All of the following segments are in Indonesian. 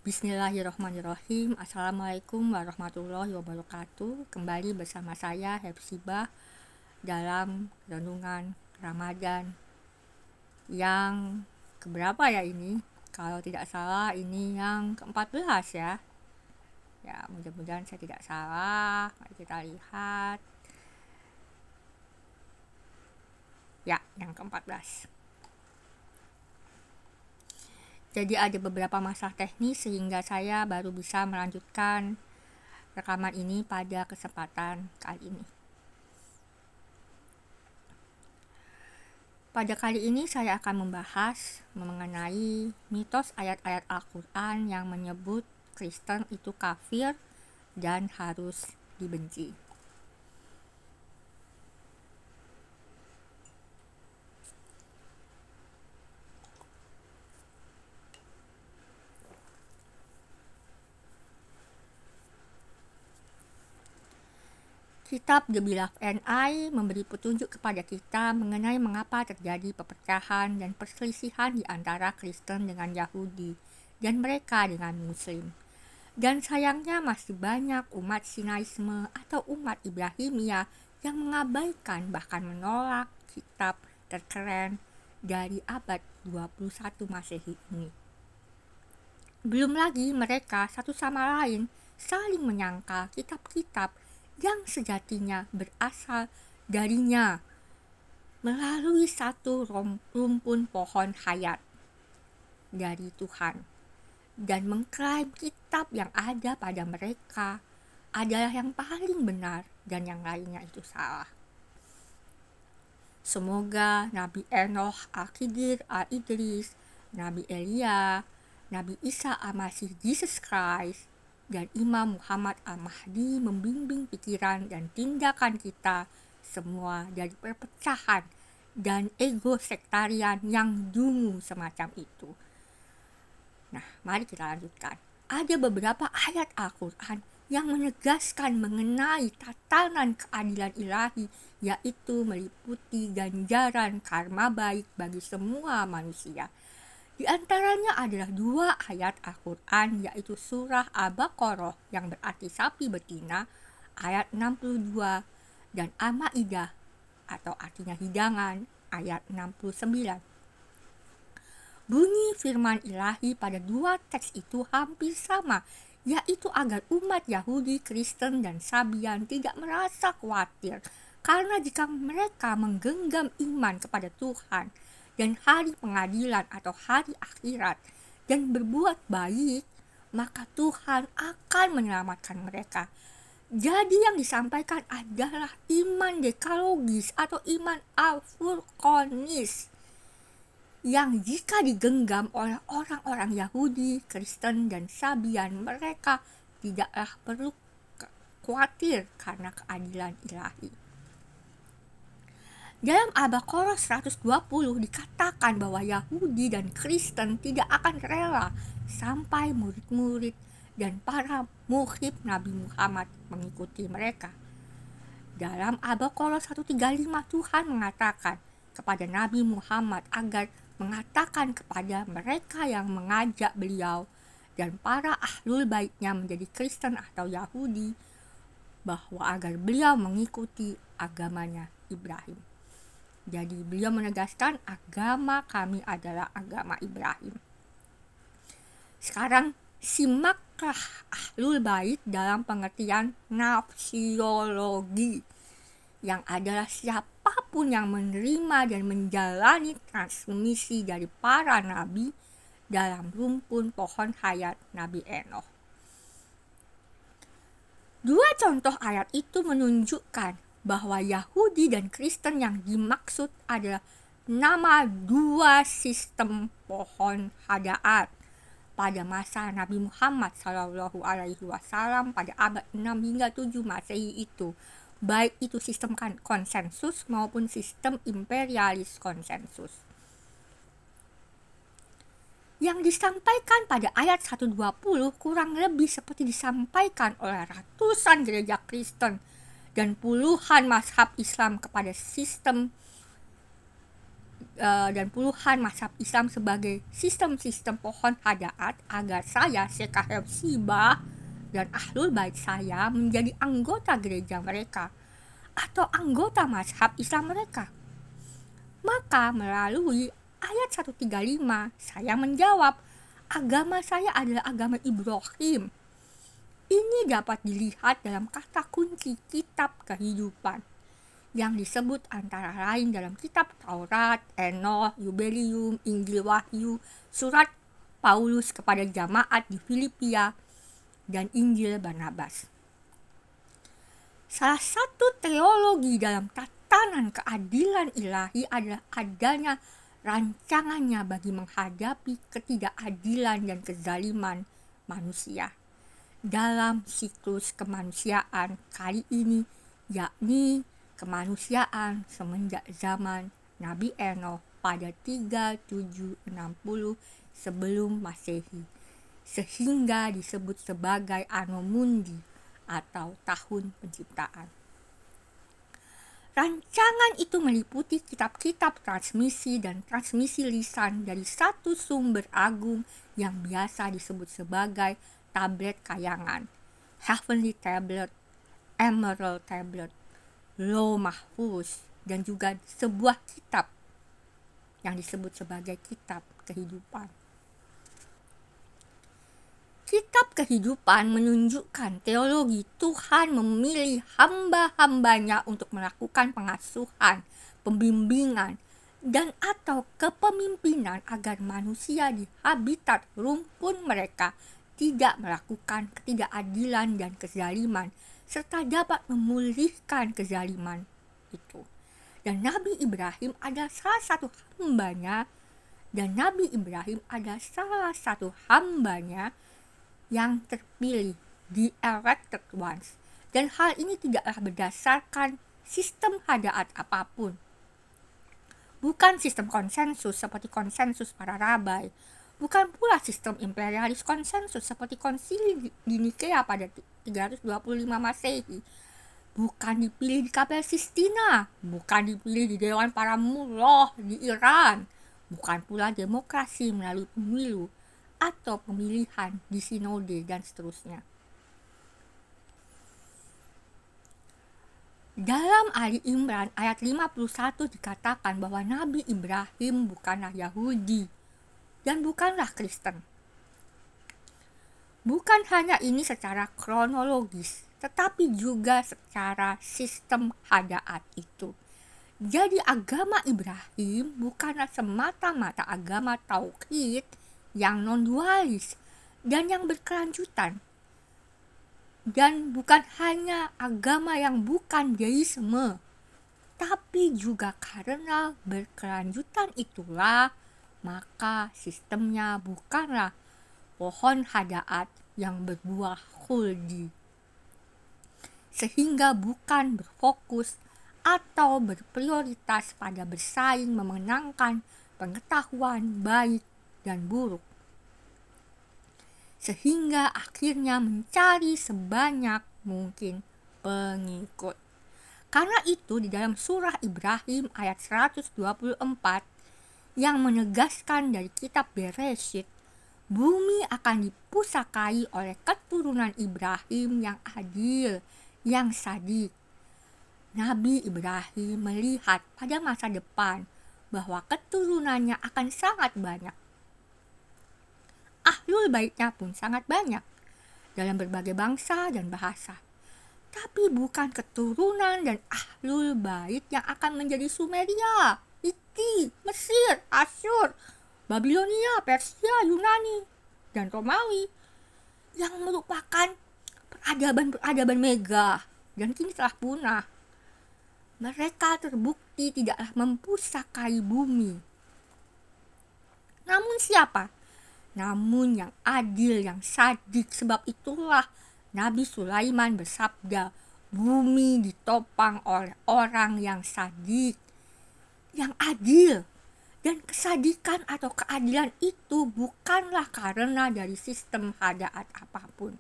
Bismillahirrahmanirrahim. Assalamualaikum warahmatullahi wabarakatuh. Kembali bersama saya Hepzibah dalam renungan Ramadan yang keberapa ya ini? Kalau tidak salah ini yang ke-14 ya. Ya, mudah-mudahan saya tidak salah. Mari kita lihat. Ya, yang ke-14. Jadi ada beberapa masalah teknis sehingga saya baru bisa melanjutkan rekaman ini pada kesempatan kali ini. Pada kali ini saya akan membahas mengenai mitos ayat-ayat Al-Quran yang menyebut Kristen itu kafir dan harus dibenci. Kitab The Beloved and I memberi petunjuk kepada kita mengenai mengapa terjadi perpecahan dan perselisihan di antara Kristen dengan Yahudi dan mereka dengan Muslim. Dan sayangnya masih banyak umat Sinaisme atau umat Ibrahimiyah yang mengabaikan bahkan menolak kitab terkeren dari abad 21 Masehi ini. Belum lagi mereka satu sama lain saling menyangka kitab-kitab yang sejatinya berasal darinya melalui satu rumpun pohon hayat dari Tuhan dan mengklaim kitab yang ada pada mereka adalah yang paling benar dan yang lainnya itu salah. Semoga Nabi Enoch, Al-Khidir, Al-Idris, Nabi Elia, Nabi Isa Al-Masih Jesus Christ, dan Imam Muhammad Al-Mahdi membimbing pikiran dan tindakan kita semua dari perpecahan dan ego sektarian yang dungu semacam itu. Nah, mari kita lanjutkan. Ada beberapa ayat Al-Quran yang menegaskan mengenai tatanan keadilan ilahi, yaitu meliputi ganjaran karma baik bagi semua manusia. Di antaranya adalah dua ayat Al-Quran, yaitu surah Al-Baqarah yang berarti sapi betina ayat 62 dan Al-Ma'idah atau artinya hidangan ayat 69. Bunyi firman ilahi pada dua teks itu hampir sama, yaitu agar umat Yahudi, Kristen, dan Sabian tidak merasa khawatir karena jika mereka menggenggam iman kepada Tuhan dan hari pengadilan atau hari akhirat dan berbuat baik, maka Tuhan akan menyelamatkan mereka. Jadi yang disampaikan adalah iman dekalogis atau iman al-furqanis yang jika digenggam oleh orang-orang Yahudi, Kristen, dan Sabian, mereka tidaklah perlu khawatir karena keadilan ilahi. Dalam Al-Baqarah 120 dikatakan bahwa Yahudi dan Kristen tidak akan rela sampai murid-murid dan para muhib Nabi Muhammad mengikuti mereka. Dalam Al-Baqarah 135 Tuhan mengatakan kepada Nabi Muhammad agar mengatakan kepada mereka yang mengajak beliau dan para ahlul baitnya menjadi Kristen atau Yahudi bahwa agar beliau mengikuti agamanya Ibrahim. Jadi beliau menegaskan agama kami adalah agama Ibrahim. Sekarang simaklah ahlul bait dalam pengertian nafsiologi, yang adalah siapapun yang menerima dan menjalani transmisi dari para nabi dalam rumpun pohon hayat Nabi Enoch. Dua contoh ayat itu menunjukkan bahwa Yahudi dan Kristen yang dimaksud adalah nama dua sistem pohon hadaat pada masa Nabi Muhammad SAW pada abad 6 hingga 7 Masehi itu, baik itu sistem konsensus maupun sistem imperialis konsensus. Yang disampaikan pada ayat 120 kurang lebih seperti disampaikan oleh ratusan gereja Kristen dan puluhan mazhab Islam kepada sistem dan puluhan mazhab Islam sebagai sistem-sistem pohon hadaat agar saya, Syekh Sibah, dan Ahlul Bait saya menjadi anggota gereja mereka atau anggota mazhab Islam mereka. Maka melalui ayat 135 saya menjawab, agama saya adalah agama Ibrahim. Ini dapat dilihat dalam kata kunci kitab kehidupan yang disebut antara lain dalam kitab Taurat, Enoh, Yubelium, Injil Wahyu, surat Paulus kepada jamaat di Filipia, dan Injil Barnabas. Salah satu teologi dalam tatanan keadilan ilahi adalah adanya rancangannya bagi menghadapi ketidakadilan dan kezaliman manusia dalam siklus kemanusiaan kali ini, yakni kemanusiaan semenjak zaman Nabi Enoh pada 3760 sebelum Masehi, sehingga disebut sebagai Anno Mundi atau tahun penciptaan. Rancangan itu meliputi kitab-kitab transmisi dan transmisi lisan dari satu sumber agung yang biasa disebut sebagai tablet kayangan, Heavenly Tablet, Emerald Tablet, Lauh Mahfuz, dan juga sebuah kitab yang disebut sebagai kitab kehidupan. Kitab kehidupan menunjukkan teologi Tuhan memilih hamba-hambanya untuk melakukan pengasuhan, pembimbingan, dan atau kepemimpinan agar manusia di habitat rumpun mereka tidak melakukan ketidakadilan dan kezaliman, serta dapat memulihkan kezaliman itu. Dan Nabi Ibrahim adalah salah satu hambanya, yang terpilih, the elected ones. Dan hal ini tidaklah berdasarkan sistem hadaat apapun. Bukan sistem konsensus seperti konsensus para rabai, bukan pula sistem imperialis konsensus seperti konsili di Nikea pada 325 Masehi, bukan dipilih di Kapel Sistina, bukan dipilih di Dewan Para Mullah di Iran, bukan pula demokrasi melalui pemilu atau pemilihan di sinode dan seterusnya. Dalam Ali Imran ayat 51 dikatakan bahwa Nabi Ibrahim bukanlah Yahudi dan bukanlah Kristen. Bukan hanya ini secara kronologis, tetapi juga secara sistem hadaat itu. Jadi agama Ibrahim bukanlah semata-mata agama tauhid yang non-dualis dan yang berkelanjutan. Dan bukan hanya agama yang bukan deisme, tapi juga karena berkelanjutan itulah maka sistemnya bukanlah pohon hadaat yang berbuah khuldi, sehingga bukan berfokus atau berprioritas pada bersaing memenangkan pengetahuan baik dan buruk, sehingga akhirnya mencari sebanyak mungkin pengikut. Karena itu di dalam surah Ibrahim ayat 124 yang menegaskan dari kitab Bereshit, bumi akan dipusakai oleh keturunan Ibrahim yang adil, yang sadik. Nabi Ibrahim melihat pada masa depan bahwa keturunannya akan sangat banyak. Ahlul Baitnya pun sangat banyak dalam berbagai bangsa dan bahasa. Tapi bukan keturunan dan Ahlul Bait yang akan menjadi Sumeria, Hiti, Mesir, Asyur, Babilonia, Persia, Yunani, dan Romawi yang merupakan peradaban megah dan kini telah punah. Mereka terbukti tidaklah mempusakai bumi. Namun siapa? Namun yang adil, yang sadik. Sebab itulah Nabi Sulaiman bersabda, bumi ditopang oleh orang yang sadik, yang adil. Dan kesadikan atau keadilan itu bukanlah karena dari sistem hadaat apapun.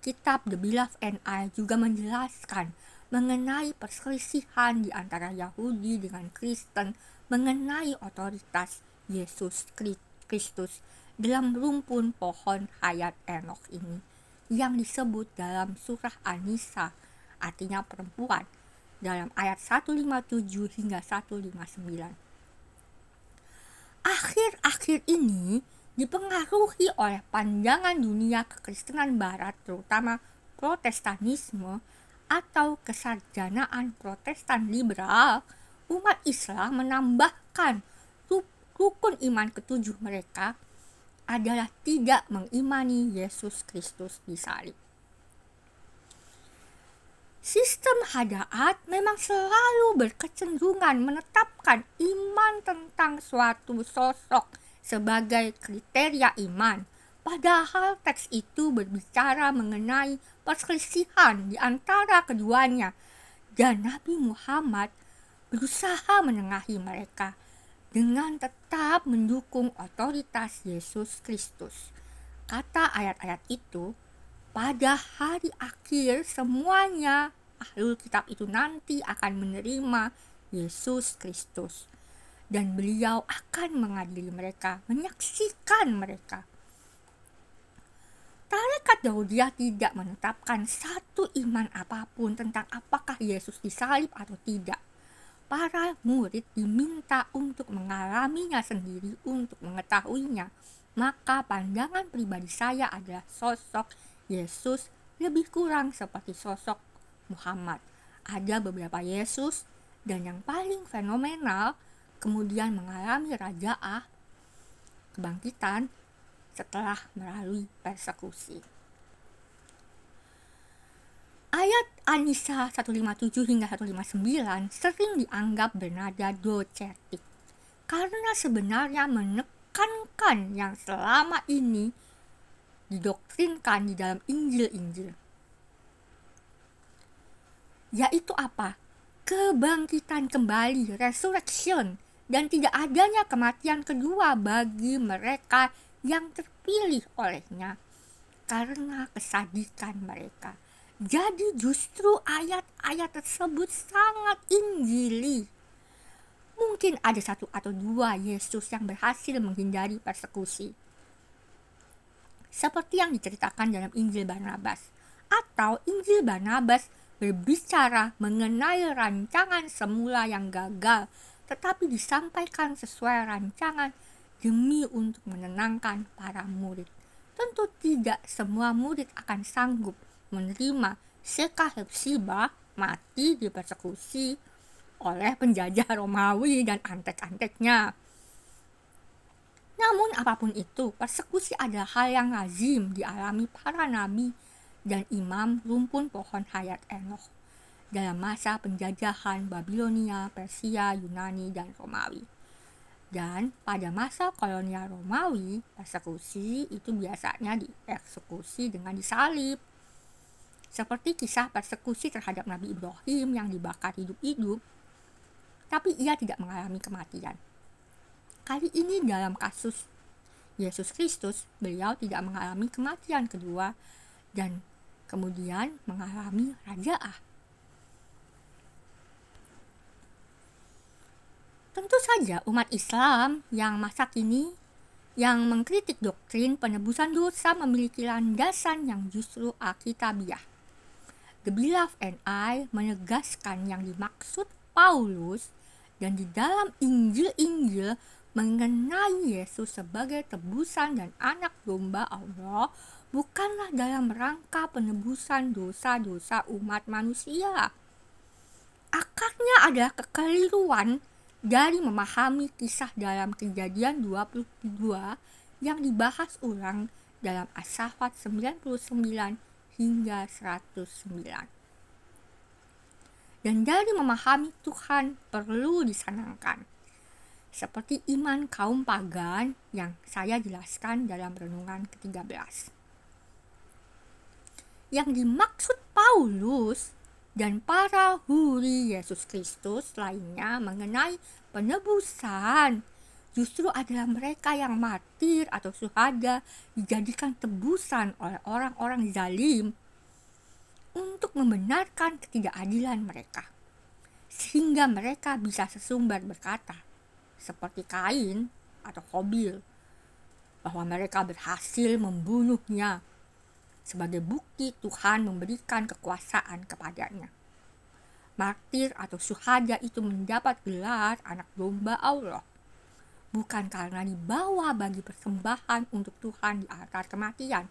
Kitab The Beloved and I juga menjelaskan mengenai perselisihan di antara Yahudi dengan Kristen mengenai otoritas Yesus Kristus dalam rumpun pohon hayat Enok ini yang disebut dalam surah An-Nisa, artinya perempuan, dalam ayat 157 hingga 159. Akhir-akhir ini dipengaruhi oleh pandangan dunia kekristenan barat, terutama Protestanisme atau kesarjanaan Protestan liberal. Umat Islam menambahkan rukun iman ketujuh mereka adalah tidak mengimani Yesus Kristus disalib. Sistem Hadaat memang selalu berkecenderungan menetapkan iman tentang suatu sosok sebagai kriteria iman, padahal teks itu berbicara mengenai perselisihan di antara keduanya, dan Nabi Muhammad berusaha menengahi mereka dengan tetap mendukung otoritas Yesus Kristus. Kata ayat-ayat itu, pada hari akhir semuanya Ahlul Kitab itu nanti akan menerima Yesus Kristus, dan beliau akan mengadili mereka, menyaksikan mereka. Tarekat Daudiyah tidak menetapkan satu iman apapun tentang apakah Yesus disalib atau tidak. Para murid diminta untuk mengalaminya sendiri untuk mengetahuinya. Maka pandangan pribadi saya adalah sosok Yesus lebih kurang seperti sosok Muhammad. Ada beberapa Yesus, dan yang paling fenomenal kemudian mengalami raja'ah, kebangkitan setelah melalui persekusi. Ayat An-Nisa 157 hingga 159 sering dianggap bernada docetik karena sebenarnya menekankan yang selama ini didoktrinkan di dalam Injil-Injil. Yaitu apa? Kebangkitan kembali, resurrection, dan tidak adanya kematian kedua bagi mereka yang terpilih olehnya karena kesadikan mereka. Jadi justru ayat-ayat tersebut sangat injili. Mungkin ada satu atau dua Yesus yang berhasil menghindari persekusi, seperti yang diceritakan dalam Injil Barnabas, atau Injil Barnabas berbicara mengenai rancangan semula yang gagal, tetapi disampaikan sesuai rancangan demi untuk menenangkan para murid. Tentu tidak semua murid akan sanggup menerima Sekah Hepzibah mati dipersekusi oleh penjajah Romawi dan antek-anteknya. Namun apapun itu, persekusi adalah hal yang lazim dialami para nabi dan imam rumpun pohon hayat Enok dalam masa penjajahan Babilonia, Persia, Yunani, dan Romawi. Dan pada masa kolonial Romawi, persekusi itu biasanya dieksekusi dengan disalib. Seperti kisah persekusi terhadap Nabi Ibrahim yang dibakar hidup-hidup, tapi ia tidak mengalami kematian. Kali ini dalam kasus Yesus Kristus, beliau tidak mengalami kematian kedua dan kemudian mengalami raja'ah. Tentu saja umat Islam yang masa kini yang mengkritik doktrin penebusan dosa memiliki landasan yang justru alkitabiah. The Beloved and I menegaskan yang dimaksud Paulus dan di dalam Injil-Injil mengenai Yesus sebagai tebusan dan anak domba Allah bukanlah dalam rangka penebusan dosa-dosa umat manusia. Akarnya adalah kekeliruan dari memahami kisah dalam Kejadian 22 yang dibahas ulang dalam As-Saffat 99 hingga 109. Dan dari memahami Tuhan perlu disenangkan, seperti iman kaum pagan yang saya jelaskan dalam renungan ke-13. Yang dimaksud Paulus dan para huri Yesus Kristus lainnya mengenai penebusan justru adalah mereka yang martir atau syuhada dijadikan tebusan oleh orang-orang zalim untuk membenarkan ketidakadilan mereka, sehingga mereka bisa sesumbar berkata, seperti Kain atau Qabil, bahwa mereka berhasil membunuhnya sebagai bukti Tuhan memberikan kekuasaan kepadanya. Martir atau syuhada itu mendapat gelar anak domba Allah, bukan karena dibawa bagi persembahan untuk Tuhan di altar kematian,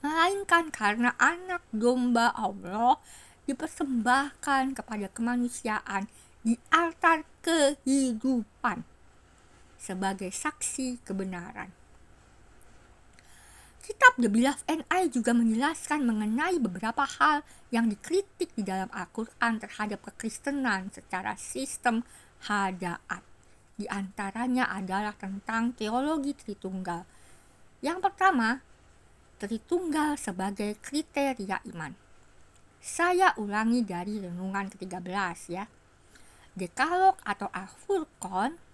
melainkan karena anak domba Allah dipersembahkan kepada kemanusiaan di altar kehidupan sebagai saksi kebenaran. Kitab The Beloved and I juga menjelaskan mengenai beberapa hal yang dikritik di dalam Al-Quran terhadap kekristenan secara sistem hadaat. Di antaranya adalah tentang teologi Tritunggal. Yang pertama, Tritunggal sebagai kriteria iman. Saya ulangi dari renungan ke-13 ya. Dekalog atau Al-Furqan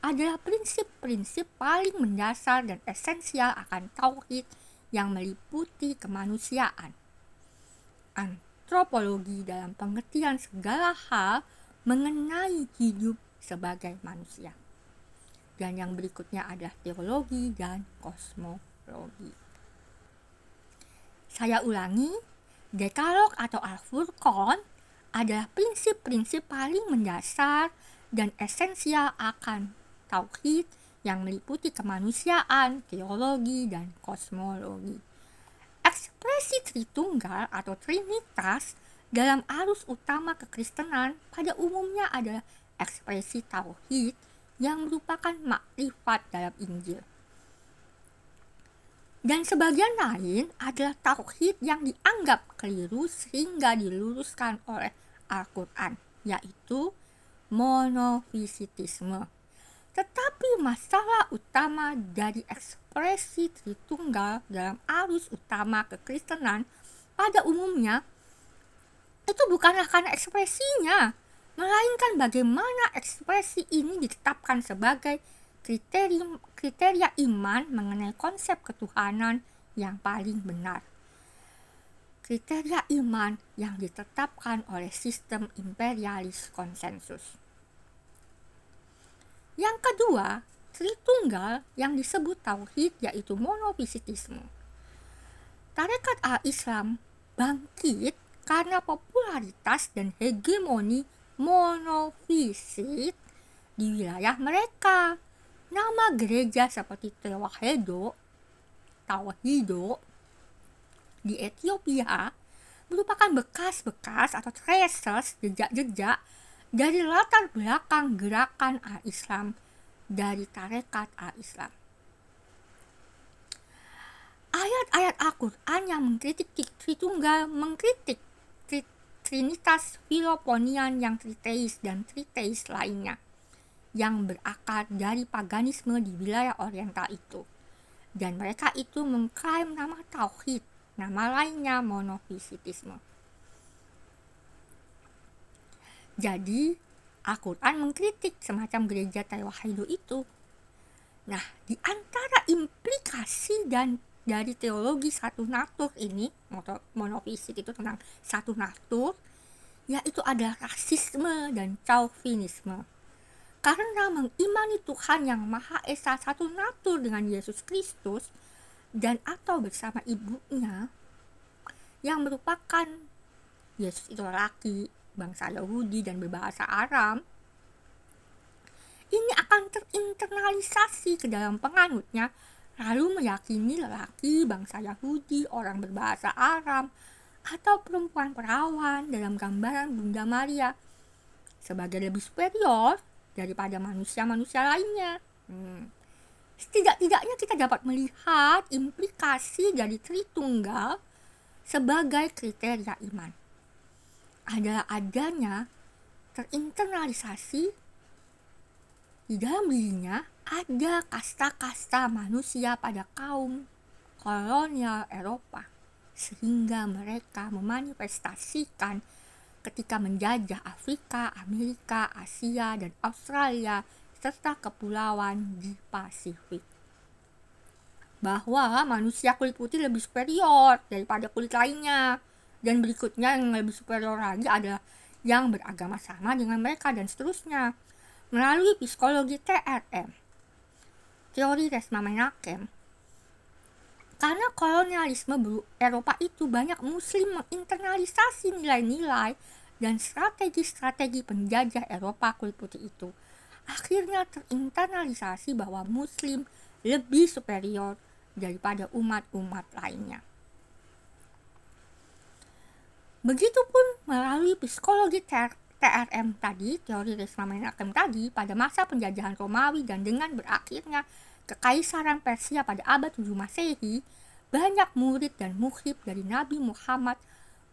adalah prinsip-prinsip paling mendasar dan esensial akan tauhid yang meliputi kemanusiaan. Antropologi dalam pengertian segala hal mengenai hidup sebagai manusia. Dan yang berikutnya adalah teologi dan kosmologi. Saya ulangi, Dekalog atau Al-Furqan adalah prinsip-prinsip paling mendasar dan esensial akan tauhid yang meliputi kemanusiaan, teologi, dan kosmologi. Ekspresi Tritunggal atau Trinitas dalam arus utama kekristenan pada umumnya adalah ekspresi tauhid yang merupakan makrifat dalam Injil. Dan sebagian lain adalah tauhid yang dianggap keliru sehingga diluruskan oleh Al-Quran, yaitu monofisitisme. Tetapi masalah utama dari ekspresi Tritunggal dalam arus utama kekristenan pada umumnya itu bukanlah karena ekspresinya, melainkan bagaimana ekspresi ini ditetapkan sebagai kriteria iman mengenai konsep ketuhanan yang paling benar. Kriteria iman yang ditetapkan oleh sistem imperialis konsensus. Yang kedua, Tritunggal yang disebut tauhid yaitu monofisitisme. Tarekat Al-Islam bangkit karena popularitas dan hegemoni monofisit di wilayah mereka. Nama gereja seperti Tawhido di Ethiopia merupakan bekas-bekas atau traces, jejak-jejak dari latar belakang gerakan Al-Islam dari tarekat Al-Islam. Ayat-ayat Al-Quran yang mengkritik Tritunggal mengkritik Trinitas Filoponian yang triteis dan triteis lainnya yang berakar dari paganisme di wilayah oriental itu. Dan mereka itu mengklaim nama tauhid, nama lainnya monofisitisme. Jadi, Al-Quran mengkritik semacam gereja Tawhido itu. Nah, di antara implikasi dan dari teologi satu natur ini, monofisit itu tentang satu natur, yaitu adalah rasisme dan chauvinisme. Karena mengimani Tuhan yang Maha Esa satu natur dengan Yesus Kristus dan atau bersama ibunya, yang merupakan Yesus itu laki, bangsa Yahudi dan berbahasa Aram, ini akan terinternalisasi ke dalam penganutnya, lalu meyakini lelaki bangsa Yahudi, orang berbahasa Aram, atau perempuan perawan dalam gambaran Bunda Maria sebagai lebih superior daripada manusia-manusia lainnya. Setidak-tidaknya kita dapat melihat implikasi dari Tritunggal sebagai kriteria iman adalah adanya terinternalisasi di dalam dirinya ada kasta-kasta manusia pada kaum kolonial Eropa, sehingga mereka memanifestasikan ketika menjajah Afrika, Amerika, Asia, dan Australia, serta kepulauan di Pasifik. Bahwa manusia kulit putih lebih superior daripada kulit lainnya. Dan berikutnya yang lebih superior lagi adalah yang beragama sama dengan mereka dan seterusnya. Melalui psikologi TRM, teori Resma Menakem, karena kolonialisme Eropa itu banyak muslim menginternalisasi nilai-nilai dan strategi-strategi penjajah Eropa kulit putih itu. Akhirnya terinternalisasi bahwa muslim lebih superior daripada umat-umat lainnya. Begitupun melalui psikologi TRM tadi, teori Resma Menakem tadi, pada masa penjajahan Romawi dan dengan berakhirnya Kekaisaran Persia pada abad 7 Masehi, banyak murid dan muhib dari Nabi Muhammad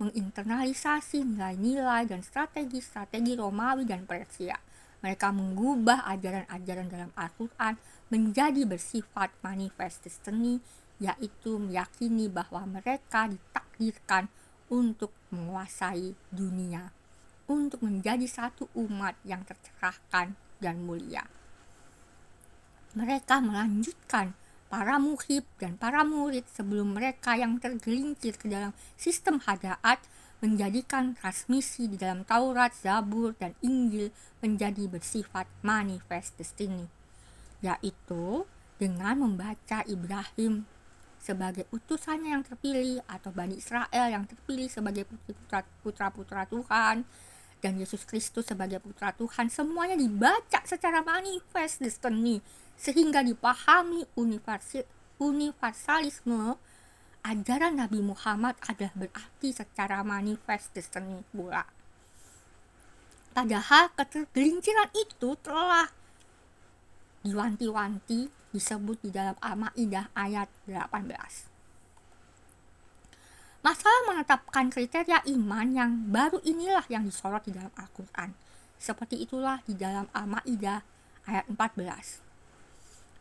menginternalisasi nilai-nilai dan strategi-strategi Romawi dan Persia. Mereka mengubah ajaran-ajaran dalam Al-Quran menjadi bersifat manifest destiny, yaitu meyakini bahwa mereka ditakdirkan untuk menguasai dunia, untuk menjadi satu umat yang tercerahkan dan mulia. Mereka melanjutkan para muhib dan para murid sebelum mereka yang tergelincir ke dalam sistem hadaat menjadikan transmisi di dalam Taurat, Zabur, dan Injil menjadi bersifat manifest destiny, yaitu dengan membaca Ibrahim sebagai utusannya yang terpilih atau Bani Israel yang terpilih sebagai putra-putra Tuhan dan Yesus Kristus sebagai putra Tuhan, semuanya dibaca secara manifest destiny sehingga dipahami universalisme ajaran Nabi Muhammad adalah berarti secara manifest destiny pula. Padahal ketergelinciran itu telah diwanti-wanti disebut di dalam Al-Maidah ayat 18. Masalah menetapkan kriteria iman yang baru inilah yang disorot di dalam Al-Quran. Seperti itulah di dalam Al-Maidah ayat 14.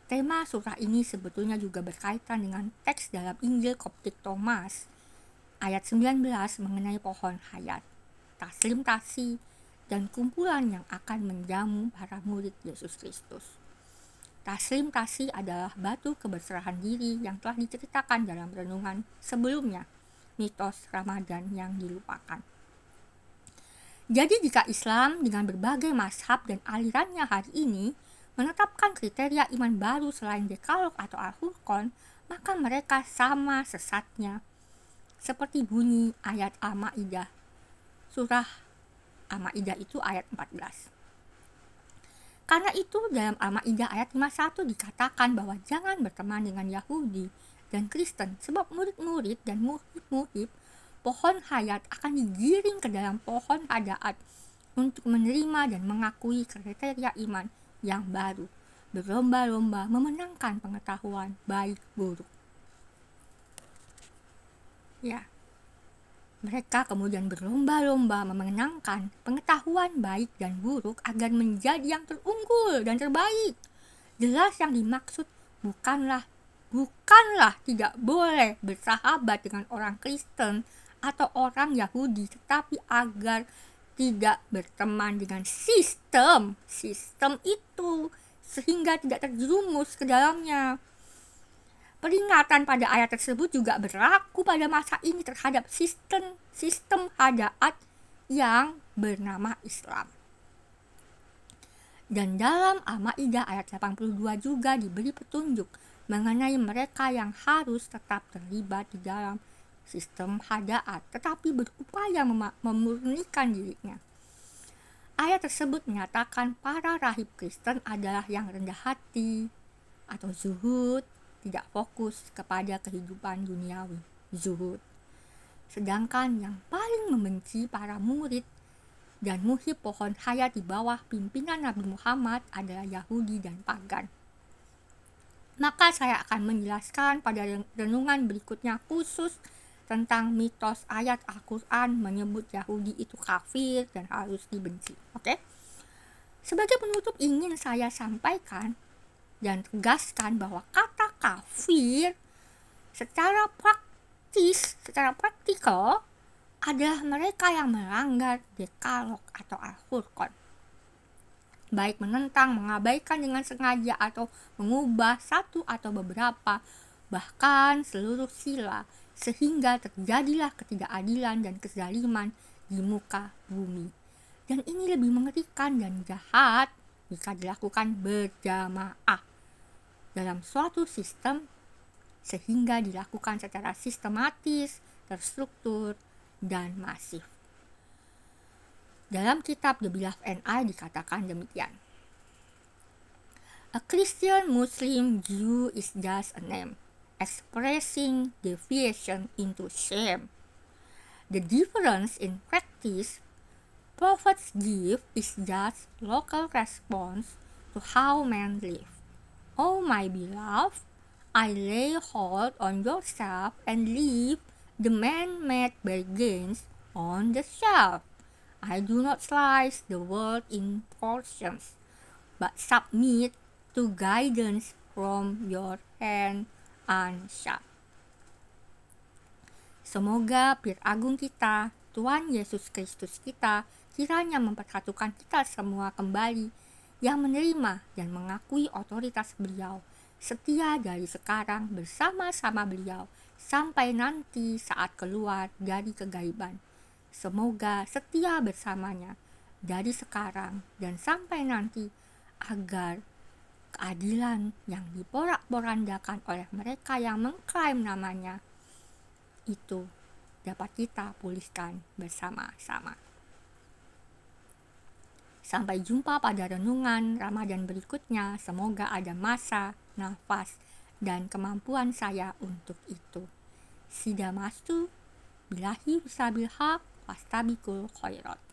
Tema surah ini sebetulnya juga berkaitan dengan teks dalam Injil Koptik Thomas ayat 19 mengenai pohon hayat, taslim tasi, dan kumpulan yang akan menjamu para murid Yesus Kristus. Taslim tasi adalah batu keberserahan diri yang telah diceritakan dalam renungan sebelumnya, mitos Ramadan yang dilupakan. Jadi jika Islam dengan berbagai mazhab dan alirannya hari ini menetapkan kriteria iman baru selain Dekalog atau Al-Furqan, maka mereka sama sesatnya. Seperti bunyi ayat Al-Maidah, surah Al-Maidah itu ayat 14. Karena itu dalam Al-Maidah ayat 51 dikatakan bahwa jangan berteman dengan Yahudi dan Kristen, sebab murid-murid dan muhib-muhib pohon hayat akan digiring ke dalam pohon hadaat untuk menerima dan mengakui kriteria iman yang baru, berlomba-lomba memenangkan pengetahuan baik buruk. Ya, mereka kemudian berlomba-lomba memenangkan pengetahuan baik dan buruk agar menjadi yang terunggul dan terbaik. Jelas yang dimaksud bukanlah tidak boleh bersahabat dengan orang Kristen atau orang Yahudi, tetapi agar tidak berteman dengan sistem itu sehingga tidak terjerumus ke dalamnya. Peringatan pada ayat tersebut juga berlaku pada masa ini terhadap sistem hadaat yang bernama Islam. Dan dalam Al-Maidah ayat 82 juga diberi petunjuk mengenai mereka yang harus tetap terlibat di dalam sistem hadaat, tetapi berupaya memurnikan dirinya. Ayat tersebut menyatakan para rahib Kristen adalah yang rendah hati atau zuhud, tidak fokus kepada kehidupan duniawi, zuhud. Sedangkan yang paling membenci para murid dan muhib pohon hayat di bawah pimpinan Nabi Muhammad adalah Yahudi dan pagan. Maka saya akan menjelaskan pada renungan berikutnya khusus tentang mitos ayat Al-Quran menyebut Yahudi itu kafir dan harus dibenci. Oke? Sebagai penutup ingin saya sampaikan dan tegaskan bahwa kata kafir secara praktikal adalah mereka yang melanggar Dekalog atau Al-Furqan, baik menentang, mengabaikan dengan sengaja atau mengubah satu atau beberapa, bahkan seluruh sila, sehingga terjadilah ketidakadilan dan kezaliman di muka bumi. Dan ini lebih mengerikan dan jahat jika dilakukan berjamaah dalam suatu sistem, sehingga dilakukan secara sistematis, terstruktur, dan masif. Dalam kitab The Beloved and I dikatakan demikian. A Christian, Muslim, Jew is just a name, expressing deviation into shame. The difference in practice prophets give is just local response to how men live. O my beloved, I lay hold on yourself and leave the man-made bargains on the shelf. I do not slice the world in portions, but submit to guidance from your hand unshut. Semoga Pir Agung kita, Tuhan Yesus Kristus kita, kiranya mempersatukan kita semua kembali yang menerima dan mengakui otoritas beliau, setia dari sekarang bersama-sama beliau sampai nanti saat keluar dari kegaiban. Semoga setia bersamanya dari sekarang dan sampai nanti, agar keadilan yang diporak-porandakan oleh mereka yang mengklaim namanya itu dapat kita pulihkan bersama-sama. Sampai jumpa pada renungan Ramadan berikutnya. Semoga ada masa, nafas, dan kemampuan saya untuk itu. Sidamastu, billahi wasabil haq, wastabikul khairat.